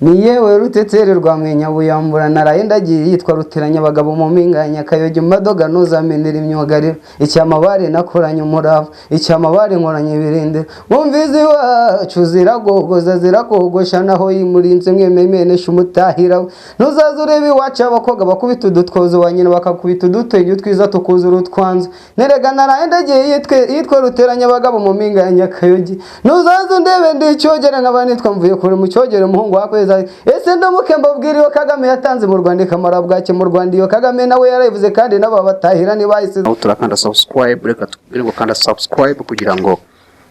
ni yewe ruteteri rwa mwenyabuyambura naraye ndagiye yitwa ruteranya abagabo mu mpinganya kayoge madoga ntuzamenera imyugariro icyamabare nakoranye umurava icyamabare nkoranye ibirinde bumvizi wacu ziragogoza zirakogosha naho yimurinze mwememenesha umutahira ntuzaza urebe iwacu abakobwa bakubita udutwozo wanyina bakakubita udutege twiza tukuzura utwanze nerega naraye ndagiye yitwa ruteranya abagabo mu mpinganya kayoge ntuzaza undebe ndi icyogere nk'abanitwa mvuye kure mu cyogere muhungu wakwe ese ndamuke mbabwira iyo Kagame yatanze mu Rwanda ikamara bwake mu Rwanda iyo Kagame nawe yaravuze kandi nabo batahira ni bahise turakanda subscribe reka tubwire ngo kanda subscribe kugira ngo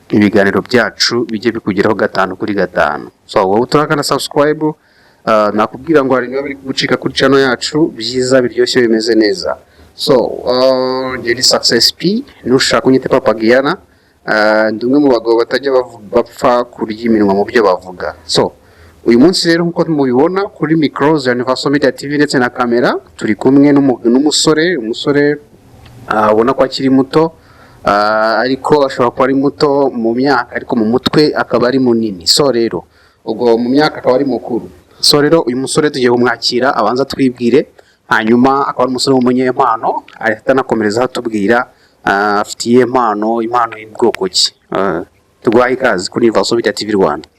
ibiganiro byacu bijye bikugeraho 5 kuri 5 so wowe turakanda subscribe nakubwira ngo hari bari gucika kuri channel yacu byiza biryoshye bimeze neza so Jeli Success P nushaka unyite Papa Giana ndumwe mu bagabo batajya bapfa kurya iminwa mu byo bavuga so uyu munsi rero nkuko mubibona kuri micros ya Universal Media TV ndetse na kamera turi kumwe n'umusore ubona ko akiri muto ariko ashobora kuba ari muto mu myaka ariko mu mutwe akaba ari munini so rero ubwo mu myaka akaba ari mukuru so rero uyu musore tugiye kumwakira abanza twibwire hanyuma akaba ari umusore w'umunyempano ahita nakomereza atubwira afitiye impano y'ubwoko ki tugwaye ikaze kuri Universal Media TV Rwanda.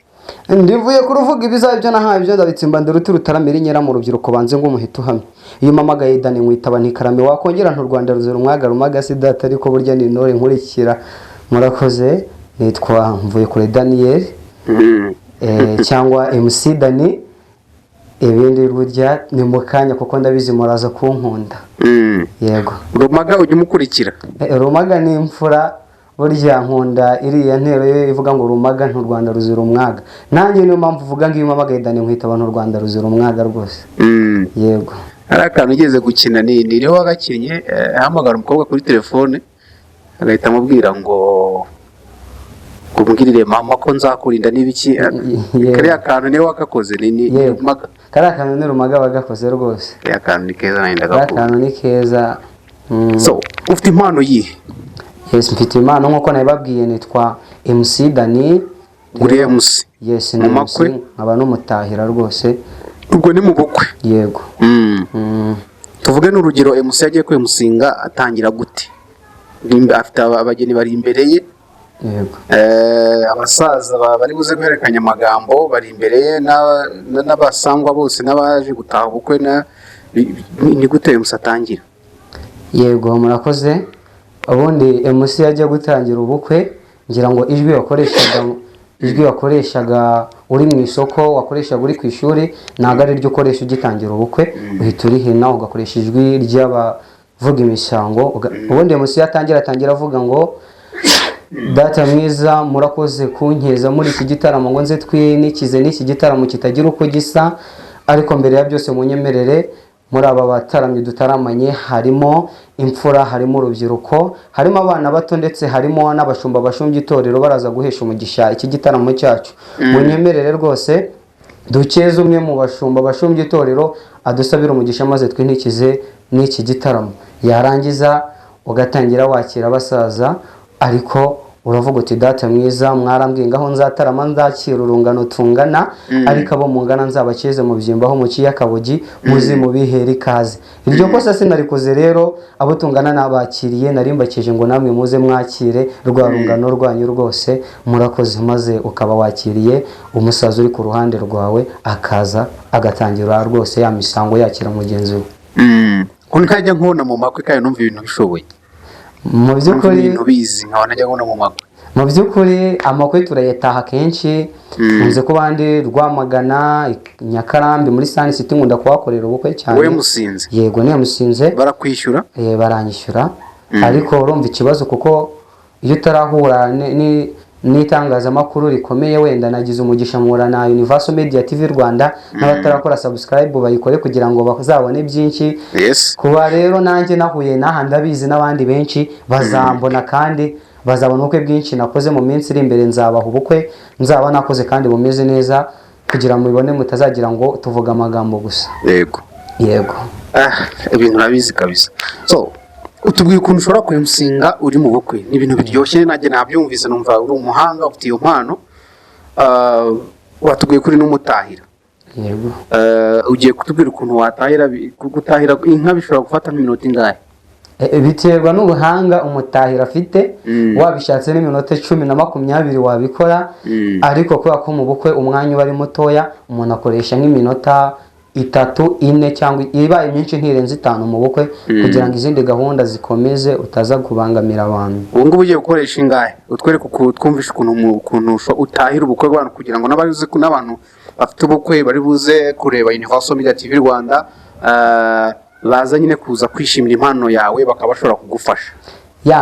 Ndivuye kuruvuga ibizaye byo nahaye byo ndabitsimba ndiruti rutaramira inyera mu rubyiruko banze ngo umuhito hamwe iyo mamagaye Dani mwitaba ntikarame wakongera ntu Rwanda ruzira umwaga rumaga sidata ariko burya ni intore nkurikira murakoze nitwa mvuye kure Daniel cyangwa MC Dani ibindi burya ni mukanya kuko ndabizi muraza kunkunda yego rumaga ujye mukurikira rumaga ni imfura burya nkunda iriya ntero yo ivuga ngo rumaga ntu Rwanda ruzira umwaga nanjye niyo mpamvu uvuga ngo iyo mamagaye Dani nkwita abantu Rwanda ruzira umwaga rwose yego arakantu ugeze gukina ni rero wagakinye hamagara umukobwa kuri telefone agahita amubwira ngo kumbwirire mama ko nzakurinda n'ibiki kare akantu niwe wakakoze ni rumaga kare akantu ni rumaga bagakoze rwose kare akantu ni keza nenda gakora akantu ni keza so ufite impano yihe yes mfite impano nkuko nabibabwiye nitwa MC Dani uri MC yes ni MC nkaba n'umutahira rwose ubwo ni mu bukwe yego tuvuge n'urugero MC yagiye kwemusinga atangira gute afite abageni bari imbere ye yego abasaza bari buze guherekanya amagambo bari imbere ye n'abasangwa bose n'abaje gutaha ubukwe ni gute MC atangira yego murakoze ubundi MC yagiye gutangira ubukwe ngira ngo ijwi wakoreshaga uri mu isoko wakoreshaga uri ku ishuri ntago ari ryo ukoresha ugitangira ubukwe uhita urihina ugakoresha ijwi ry'abavuga imisango ubundi MC atangira avuga ngo data mwiza murakoze kunkeza muri iki gitaramo ngo nze twinikize n'iki gitaramo kitagira uko gisa ariko mbere ya byose munyemerere muri aba bataramye dutaramanye harimo imfura harimo urubyiruko harimo abana bato ndetse harimo n'abashumba bashumbye itorero baraza guhesha umugisha iki gitaramo cyacu munyemerere rwose dukeze umwe mu bashumba bashumbye itorero adusabira umugisha maze twinikize n'iki gitaramo yarangiza ugatangira wakira abasaza ariko uravuga uti data mwiza mwarambwiye ngaho nzatarama nzakira urungano tungana ariko abo mungana nzabakeze mu byimbaho mu kiyakabugi muzi mu bihera ikaze iryo kosa sinarikoze rero abo tungana nabakiriye narimbakeje ngo namwe muze mwakire rwa rungano rwanyu rwose murakoze maze ukaba wakiriye umusaza uri ku ruhande rwawe akaza agatangira rwose ya misango yakira mugenzi we ko ntajya nkona mu makwe kandi numva ibintu bishoboye mu by'ukuri bizi nkaba najya nkona mu makwe mu by'ukuri amakwe turayetaha kenshi nze ko bandi Rwamagana Nyakarambi muri Sun City nkunda kuhakorera ubukwe cyane we musinze yego niyo musinze barakwishyura baranyishyura ariko urumva ikibazo kuko iyo utarahura n'itangazamakuru rikomeye wenda nagize umugisha mura na Universal Media TV Rwanda n'abatarakora subscribe bayikore kugira ngo bazabone byinshi kuba rero nanjye nahuye naha ndabizi n'abandi benshi bazambona kandi bazabona ubukwe bwinshi nakoze mu minsi iri imbere nzabaha ubukwe nzaba nakoze kandi bumeze neza kugira mubibone mutazagira ngo tuvuga amagambo gusa yego ibintu nabizi kabisa so utubwiye ukuntu ushobora kwemusinga uri mu bukwe ni ibintu biryoshye nanjye nabyumvise numva uri umuhanga ufite iyo mpano watubwiye kuri n'umutahira yego. Ugiye kutubwira ukuntu watahira gutahira inka bishobora gufata nk'iminota ingahe? Biterwa n'ubuhanga umutahira afite, wabishatse n'iminota 10 na 20 wabikora, ariko kubera ko mu bukwe umwanya uba ari mutoya umuntu akoresha nk'iminota 3, 4 cyangwa ibaye myinshi ntirenze 5 mu bukwe, kugira ngo izindi gahunda zikomeze utaza kubangamira abantu. Ubu ngubu ugiye gukoresha ingahe? Utwereke twumvisha ukuntu utahira ubukwe bw'abantu, kugira ngo n'abantu bafite ubukwe bari buze kureba Universal Media TV Rwanda baza nyine kuza kwishimira impano yawe bakaba bashobora kugufasha.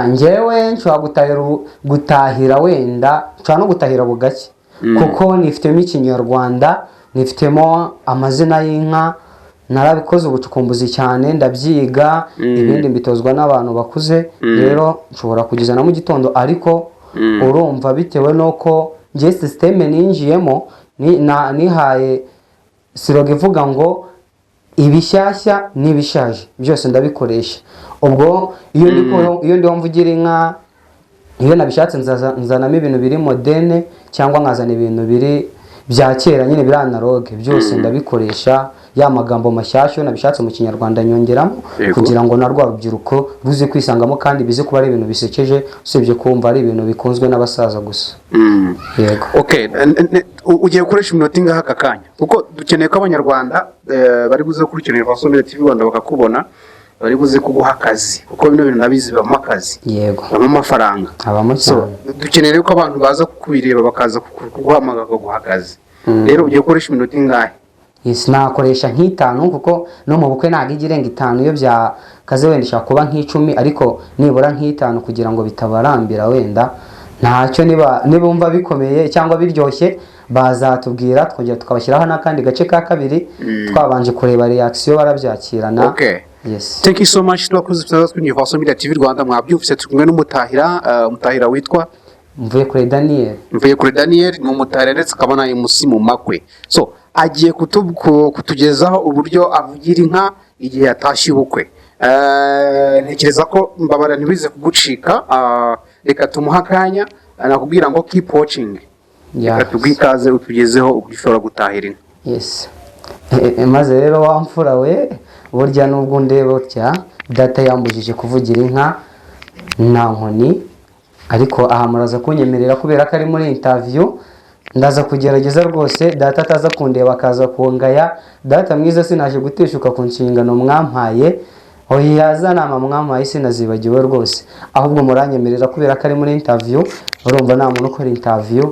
Njyewe nshobora gutahira wenda nshobora no gutahira bugake, kuko nifitemo ikinyarwanda, nifitemo amazina y'inka, narabikoze ubucukumbuzi cyane ndabyiga, ibindi mbitozwa n'abantu bakuze, rero nshobora kugeza na mu gitondo. Ariko urumva bitewe n'uko ngiye systeme ninjiyemo nihaye siroga ivuga ngo ibishyashya n'ibishaje byose ndabikoresha. Ubwo iyo ndiho mvugira inka, iyo nabishatse nzanamo ibintu biri moderne cyangwa nkazana ibintu biri bya kera nyine biri analogue, byose ndabikoresha. Ya magambo mashyashya nabishatse mu kinyarwanda nyongeramo, kugira ngo na rwa rubyiruko ruze kwisangamo kandi bize kuba ari ibintu bisekeje, usibye kumva ari ibintu bikunzwe n'abasaza gusa. Yego. Okay, ugiye gukoresha iminota ingahe aka kanya? Kuko dukeneye ko abanyarwanda bari buze kurikira Universal Media TV Rwanda bakakubona, bari buze kuguha akazi, kuko bino bintu nabizi bamo akazi. Yego. Bamo amafaranga. Abamo cyane. Dukeneye ko abantu baza kubireba bakaza kuguhamagara bakaguha akazi. Rero ugiye gukoresha iminota ingahe? Nakoresha nk'itanu, kuko no mu bukwe ntabwo igirenga 5, iyo byakaze wenda ishaka kuba nk'icumi, ariko nibura nk'itanu kugira ngo bitabarambira. Wenda ntacyo nibumva bikomeye cyangwa biryoshye bazatubwira, twongera tukabashyiraho n'akandi gace ka kabiri twabanje kureba reaction barabyakirana. Okay. Yes. Thank you so much. Twakoze kuri Universal Media TV Rwanda, mwabyumvise turi umutahira witwa Mvuye kuri Daniel, ni umutahira ndetse akaba na MC mu makwe. So agiye kutugezaho uburyo avugira inka igihe yatashye ubukwe. Ntekereza ko mbabara ntibize kugucika, reka tumuha akanya nakubwira ngo keep watching. Reka tubwikaze utugezeho uburyo ushobora gutahira inka. Yes. Maze rero wamfura we, burya nubwo ndeba utya data yambujije kuvugira inka nta nkoni, ariko aha muraza kunyemerera kubera ko ari muri interview. Ndaza kugerageza rwose data ataza kundeba akaza kungaya. Data mwiza, sinaje guteshuka ku nshingano mwampaye, oya nama mwampaye sinazibagiwe rwose, ahubwo muranyemerera kubera ko ari muri interview. Urumva nta muntu ukora interview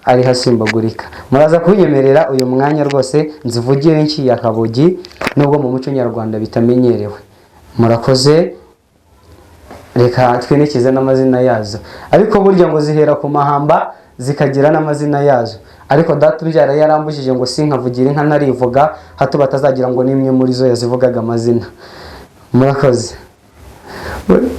ari hasimbagurika. Muraza kunyemerera uyu mwanya rwose nzivugire nki ya Kabogi, nubwo mu muco nyarwanda bitamenyerewe. Murakoze, reka twinikize n'amazina yazo, ariko burya ngo zihera ku mahamba zikagira n'amazina yazo. Ariko data ubyara yarambujije ngo sinkavugira inka narivuga, hato batazagira ngo nimwe muri zo yazivugaga amazina. Murakoze.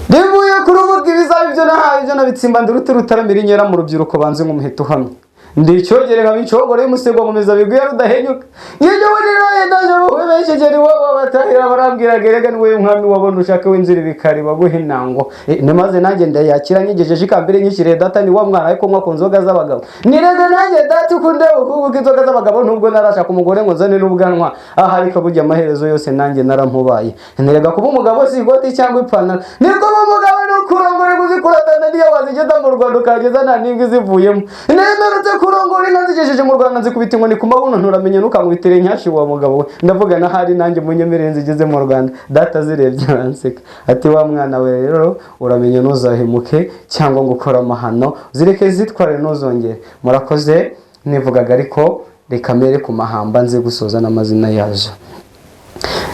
Ndivuye kuruvuga ibizabi byo nahaye byo nabitsimba nduruti rutaramira inyera mu rubyiruko banze nk'umuheto hamwe. Ndicyogere nka bincogore y'umusego nkomeza biguye rudahenyuka. Yeje bonero yendaje bubeshegeri wabo batahira barambwira gerega niwe umwami wabona ushaka w'inzira bikari baguhe nango. Nemaze nanjye ndayakira nyigejeje ikambere nyishyire data ni wa mwana ariko mwako nzoga z'abagabo. Nirega nanjye data ukunde ukuvuga inzoga z'abagabo nubwo narashaka umugore ngo nzane n'ubwanwa. Aha ariko burya amaherezo yose nanjye narampubaye. Nirega kuba umugabo si igoti cyangwa ipantaro. Niko umugabo n'ukurongore kuzikuratana niyo wazigeza mu Rwanda ukageza nta ningwe zivuyemo. Nemerutse kurongora inka zigejeje mu Rwanda nzikubita inkoni ku mabuno nturamenye nukankubitire nyashi wa mugabo we. Ndavuga na hari nanjye munyemerere nzigeze mu Rwanda. Data zirebye aranseka ati wa mwana we rero uramenye nuzahemuke cyangwa ngo ukora amahano zireke zitware nuzongere. Murakoze, nivugaga ariko reka mere ku mahamba nze gusoza n'amazina yazo.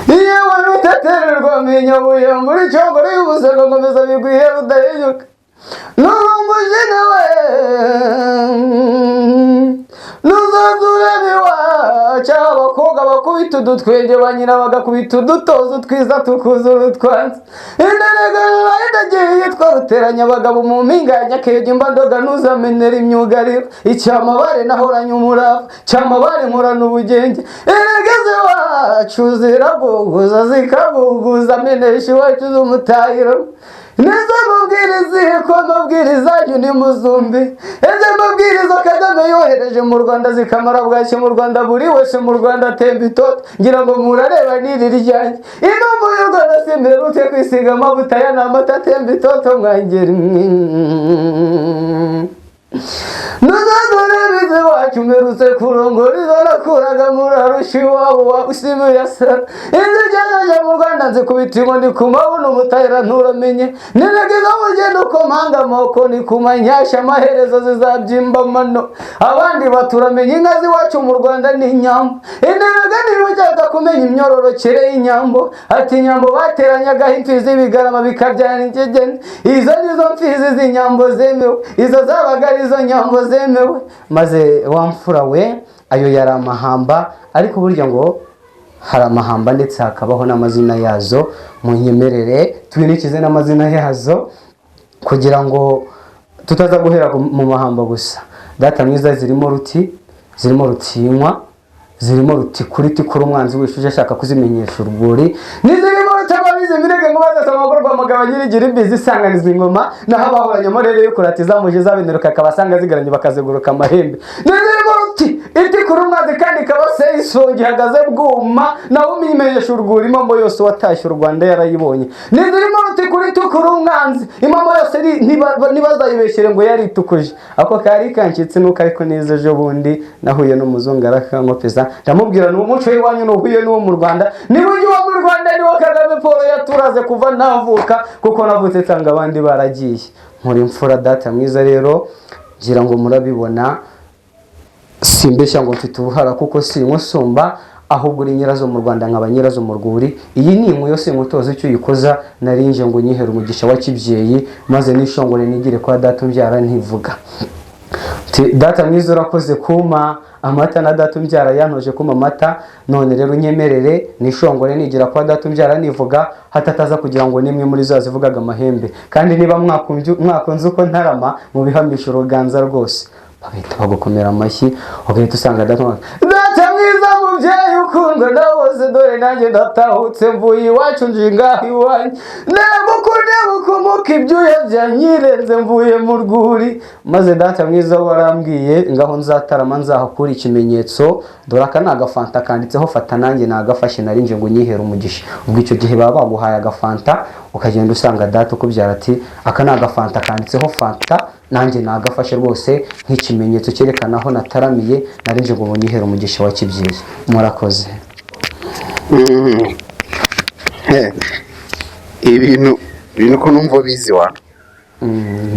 Yewe bitatererwa minyabuye muri cyongore y'ubusego ngomeza biguye rudahenyuka. Nurumbuje nawe nuzazure biwa cy'abakobwa bakubita udutwenge banyina bagakubita udutozo twiza tukuzura utwanze. Inderegana idagiye yitwa ruteranya abagabo mu mpinga ya Nyakege imbandoga ntuzamenera imyugariro. Icyamabare nahoranye umurava cyamabare nkorana ubugenge. Eregeze wacu ziraguguza zikaguguza menesha iwacu z'umutahiro. nizo mubwiriza ko mubwiriza ni muzumbi eze mubwiriza Kagame yohereje mu Rwanda zikamara bwaki mu Rwanda buri wese mu Rwanda atemba itoto ngira ngo murareba niri ryanjye intumbu y'u Rwanda simberutse kwisiga amavuta ya n'amata atemba itoto mwangeri nuzadore bize wacu mperutse kurongora izo nakuraga murarushi wabo wagusimuye asara inzu ijyaje mu Rwanda nzikubita inkoni ku mabuno umutahira nturamenye niregiza mugenda uko mpanga amoko ni kumanyasha amaherezo zizabyimba amano abandi baturamenye inka z'iwacu mu Rwanda ni inyambo interaga ntibujyaga kumenya imyororokere y'inyambo ati inyambo bateranyagaho imfizi z'ibigarama bikabyara ingegene izo nizo mfizi z'inyambo zemewe izo zabaga arizo nyambo zemewe maze wamfura we ayo yari amahamba ariko burya ngo hari amahamba ndetse hakabaho n'amazina yazo mu nyemerere twinikize n'amazina yazo kugira ngo tutaza guhera mu mahamba gusa data mwiza zirimo ruti zirimo rutinywa zirimo ruti kuri tikura umwanzi wishuje ashaka kuzimenyesha urwuri nizirimo rutababize mirege ngo bazasoma amagorwa amagabo nyirigira imbizi isanganiza ingoma naho abahoranye amorere yo kurati zamuje zabeneruka akabasanga zigaranye bakazeguruka amahembe nizirimo ruti itikura umwanzi kandi kabase isongi hagaze bwuma naho umimenyesha urwuri impambo yose watashye u Rwanda yarayibonye nizirimo ruti kuri tikura umwanzi impambo yose ntibazayibeshyere ngo yaritukuje ako kari kancitse nuko ariko neza ejo bundi nahuye n'umuzungu arakankopeza ndamubwira ni umuco w'iwanyu n'uhuye n'uwo mu Rwanda niba ujye uwo mu Rwanda niwo Kagame Paul yaturaze kuva navuka kuko navutse nsanga abandi baragiye muri mfura data mwiza rero ngira ngo murabibona simbeshya ngo mfite ubuhara kuko si nkusumba ahubwo uri nyirazo mu Rwanda nkaba nyirazo mu rwuri iyi ni imwe yose mutozo icyo yikoza narinje ngo nyihere umugisha wa kibyeyi maze nishongore nigire kwa data umbyara ntivuga data mwiza urakoze kuma amata na data umbyara yantoje kuma amata none rero unyemerere nishongore nigira kwa data umbyara nivuga hatataza kugira ngo nimwe muri zo zivugaga amahembe kandi niba mwakunze uko ntarama mu bihamisha uruganza rwose bagahita bagukomera amashyi ugahita usanga data mwiza mubyeyi ukundwa ndabose dore nanjye ndatahutse mvuye iwacu njingaho iwanyu nebukunebuka ibyuya byanyirenze mvuye mu rwuri maze data mwiza warambwiye ngaho nzatarama nzahakura ikimenyetso dore aka ni agafanta kanditseho fata nanjye nagafashe narinje ngo nyihere umugisha ubwo icyo gihe baba baguhaye agafanta ukagenda usanga data ukubyara ati aka ni agafanta kanditseho fanta nanjye nagafashe rwose nk'ikimenyetso cyerekana aho nataramiye narinje ngo nyihere umugisha wa kibyeyi murakoze ibintu ko numva bizi wa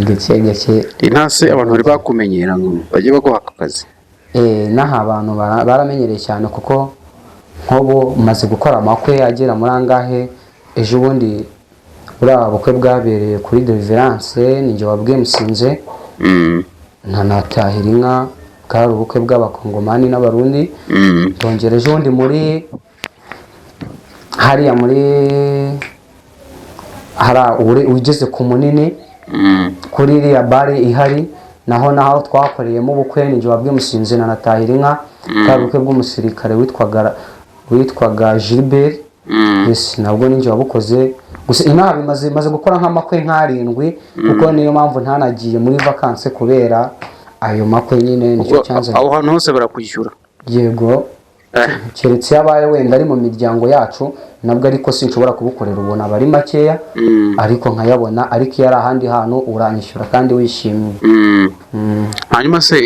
gake intase abantu bari bakumenyera ngo bajye baguha akazi naha abantu baramenyereye cyane kuko nk'ubu maze gukora amakwe agera muri angahe ejo bundi buriya bukwe bwabereye kuri Deliverance ninjye wabwiye musinze ntanatahira inka bwari ubukwe bw'abakongomani n'abarundi ndongera ejo bundi muri hariya muri ugeze ku munini kuri iriya bare ihari naho twakoreyemo ubukwe ninjye wabwiye musinze nanatahira inka bwari ubukwe bw'umusirikare witwaga Gilbert nabwo ninjye wabukoze gusa inaha bimaze gukora nk'amakwe nk'arindwi kuko niyo mpamvu ntanagiye muri vacances kubera ayo makwe nyine nicyo cyanze aho hantu hose barakwishyura yego keretse yabaye wenda ari mu miryango yacu nabwo ariko sinshobora kubukorera ubona bari makeya ariko nkayabona ariko iyo ari ahandi hantu uranyishyura kandi wishimye hanyuma se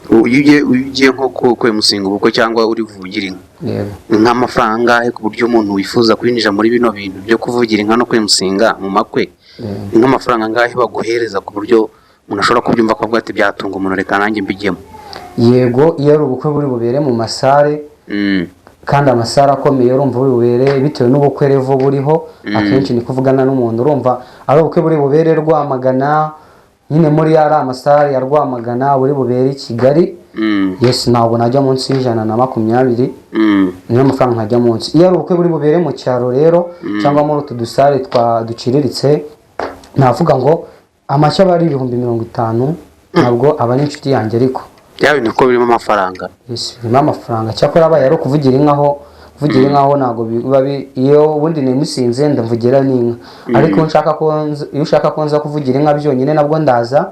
ugiye nko kwemusinga ubukwe cyangwa uri vugira inka nk'amafaranga ku buryo umuntu wifuza kwinjira muri bino bintu byo kuvugira inka no kwemusinga mu makwe nk'amafaranga angahe baguhereza ku buryo umuntu ashobora kubyumva akavuga ati byatunga umuntu reka nanjye mbigemo yego iyo ari ubukwe buri bubere mu masare kandi amasare akomeye urumva buri bubere bitewe n'ubukwe revo buriho akenshi ni kuvugana n'umuntu urumva ari ubukwe buri bubere Rwamagana nyine muri ari amasare ya Rwamagana buri bubere i Kigali yes ntabwo najya munsi y'120 niyo mafaranga nkajya munsi iyo ari ubukwe buri bubere mu cyaro rero cyangwa muri utu dusare duciriritse navuga ngo amashya bari 50,000 ntabwo aba ari inshuti yanjye ariko yawe niko birimo amafaranga yes birimo amafaranga cyakora abaye ari kuvugira inka ho kuvugira inka ho ntabwo biba iyo ubundi nemusinze ndavugira n'inka ariko iyo ushaka ko nza kuvugira inka byonyine nabwo ndaza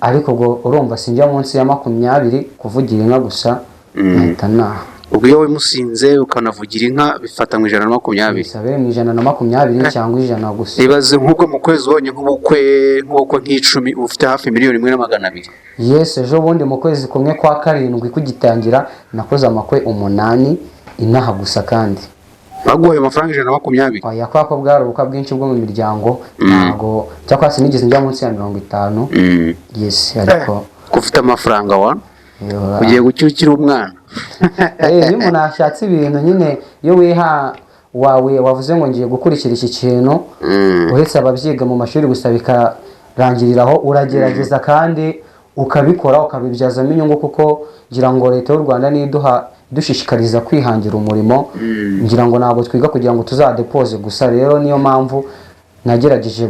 ariko ubwo urumva sinjya munsi ya 20 kuvugira inka gusa nahita naha. ubwo iyo wimusinze ukanavugira inka bifata mu 120 bisabe mu 120 cyangwa 100 gusa. ibaze nk'ubwo mu kwezi wonye nk'ubukwe nk'icumi ufite hafi 1,200,000. Yes, ejo bundi mu kwezi kumwe kwa 7 kugitangira nakoze amakwe 8 inaha gusa kandi baguhaye amafaranga 120. oya kwako bwari ubukwa bwinshi bwo mu miryango ntago cyakwa sinigeze njya munsi ya 50. Yes, ariko kufite amafaranga wa ugiye gucyukira umwana. iyo umuntu ashatse ibintu nyine iyo wiha wawe wavuze ngo ngiye gukurikira iki kintu uretse ababyiga mu mashuri gusa bikarangiriraho uragerageza kandi ukabikora ukabibyazamo inyungu kuko ngira ngo leta y'u Rwanda dushishikariza kwihangira umurimo ngira ngo ntabwo twiga kugira ngo tuzadepoze gusa. Rero niyo mpamvu nagerageje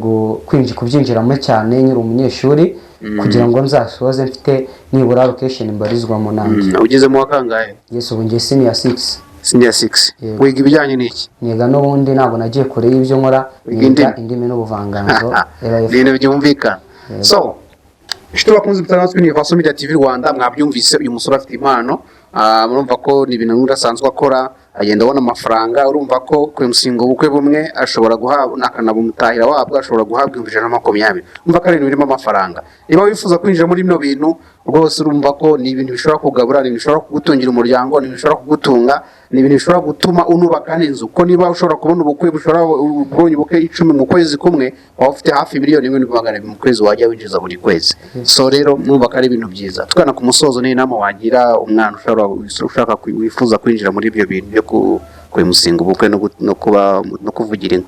kubyinjiramo cyane nyiri umunyeshuri kugira ngo nzasoze mfite nibura location mbarizwamo nanjye. ugeze mu wakangahe? Yes, ubu ngiye senior 6. Senior 6. wiga ibijyanye n'iki? niga n'ubundi ntabwo nagiye kure y'ibyo nkora niga indimi n'ubuvanganzo. ibintu byumvikana. So ishito bakunze bitanzwe ni Vaso Media TV Rwanda, mwabyumvise uyu musore afite impano. Murumva ko ni ibintu urasanzwe akora agenda abona amafaranga. Urumva ko ku musingo ubukwe bumwe ashobora guhabwa akanabumutahira wabwo ashobora guhabwa 120. Urumva ko ari ibintu birimo amafaranga. Niba wifuza kwinjira muri bino bintu rwose urumva ko ni ibintu bishobora kugabura, ni bishobora kugutungira umuryango, ni bishobora kugutunga, ni ibintu bishobora gutuma unubaka n'inzu. Ko niba ushobora kubona ubukwe bushobora kubona ubukwe 10 mu kwezi kumwe waba ufite hafi 1,200,000 mu kwezi wajya winjiza buri kwezi. So rero mwumva ko ari ibintu byiza. Tukana ku musozo ni inama wagira umwana ushaka wifuza kwinjira muri ibyo bintu byo kwimusinga ubukwe no kuvugira inka.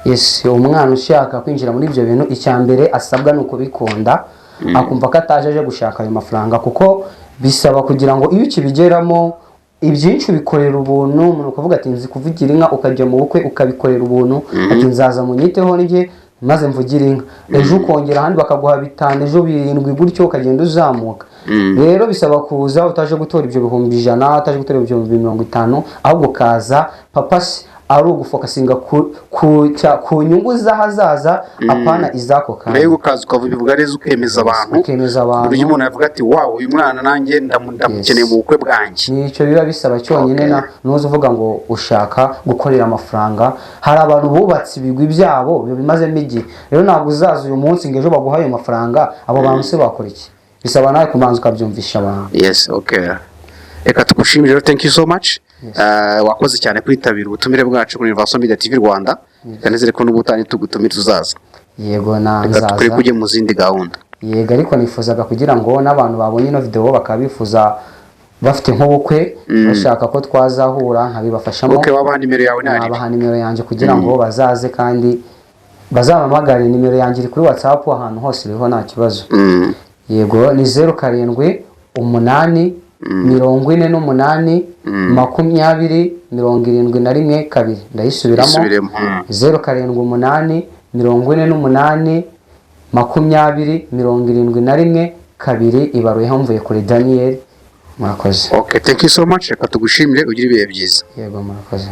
Yes, umwana ushaka kwinjira muri ibyo bintu icyambere asabwa no kubikunda akumva ko ataje gushaka ayo mafaranga kuko bisaba kugira ngo iyo ukibigeramo ibyinshi bikorera ubuntu. Umuntu ukavuga ati nzi kuvugira inka ukajya mu bukwe ukabikorera ubuntu ati nzaza munyiteho nige maze mvugira inka ejo ukongera ahandi bakaguha 5 ejo 7 gutyo ukagenda uzamuka. Rero bisaba kuza utaje gutora ibyo 100,000 utaje gutora ibyo 50 ahubwo kaza papasi ari ugufokasinga ku nyungu z'ahazaza apana izako kandi mbega ukaza ukavuga neza ukemeza abantu buryo umuntu yavuga ati wow uyu mwana nanjye ndamukeneye mu bukwe bwanjye. Nicyo biba bisaba cyonyine nuzo uvuga ngo ushaka gukorera amafaranga. Hari abantu bubatse ibigwi byabo bimazemo igihe. Rero ntabwo uzaza uyu munsi ngo ejo baguhaye amafaranga abo bantu se bakora iki? Bisaba nawe kumanza ukabyumvisha abantu. Yes, okay. Reka tugushimire, thank you so much. Wakoze cyane kwitabira ubutumire bwacu kuri Vaso Media TV Rwanda. Kanezere ko n'ubutani tugutumira tuzaza. Yego nazaza. Tukuri kujye mu zindi gahunda. Yego ariko nifuzaga kugira ngo n'abantu babonye ino video bakabifuza bafite nk'ubukwe bashaka ko twazahura nkabibafashamo. Okay, wabaha nimero yawe nari. Wabaha nimero yanjye kugira ngo bazaze kandi bazamamagare. Nimero yanjye iri kuri WhatsApp ahantu hose iriho nta kibazo. Yego ni 07 8 48 20 2 ndayisubiramo 07 8 48 20 2 ibaruye mvuye kuri Daniel. Murakoze. Okay, thank you so much. Reka tugushimire ugire ibihe byiza. Yego murakoze.